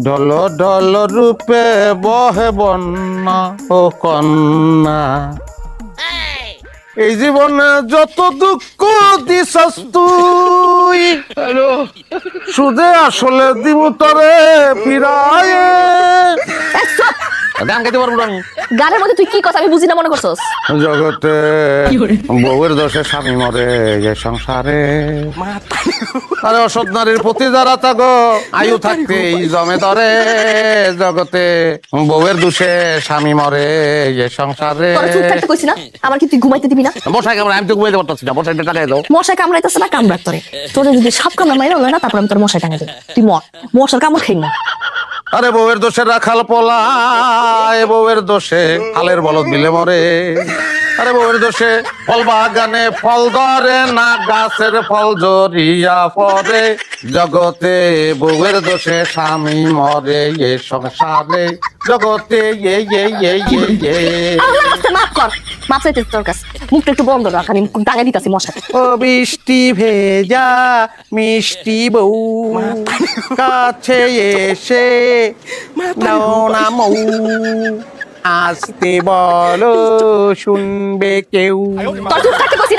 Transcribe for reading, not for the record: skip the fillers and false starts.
ঢল ঢল রূপে বহে বন্যা ও কন্যা, এই জীবনে যত দুঃখ দিছস তুই, সুদে আসলে দিব তরে ফিরায়। গান গাইতে পারবো না আমি। গানের মধ্যে তুই কি কথা আমি বুঝি না মনে করছস? জগতে বউয়ের দোষে স্বামী মরে এ সংসারে, আরে অসৎ নারীর প্রতি যারা থাকো আয়ু থাকতেই জমে ধরে, জগতে বউয়ের দোষে স্বামী মরে এ সংসারে। তোরা চুপ থাকতে কইছি না? আমার কি তুই ঘুমাইতে দিবি না? বসাই কামড়া, আমি তো ঘুমাইতে পারতাছি না, বসাইতে টাকাই দাও। মশাই কামড়াইতেছে না কামড়ার তোরে, তোরে যদি সাপ কামড়া মাইরা লয় না তারপর আমি তোর মশাই টাঙাই দেব। তুই মশার কামড় খাই না। আরে বউয়ের দোষে রাখাল পলায়, বউয়ের দোষে হালের বলদ বিলে মরে, আরে বউয়ের দোষে ফল বাগানে ফল ধরে না, গাছের ফল জরিয়া পড়ে, জগতে বউয়ের দোষে স্বামী মরে এ সংসারে, জগতে আল্লাহ রাস্তায় মাফ কর, মাফ চাইতে তোর কাছে। মুখটা একটু বন্ধ রাখ, আমি টাঙাই দিতাছি মশাকে। ও বৃষ্টি ভেজা মিষ্টি বউ, কাছে এসে নাও না মৌ, আসতে বলো শুনবে কেউ। তোর চুপ থাকতে কইছি না?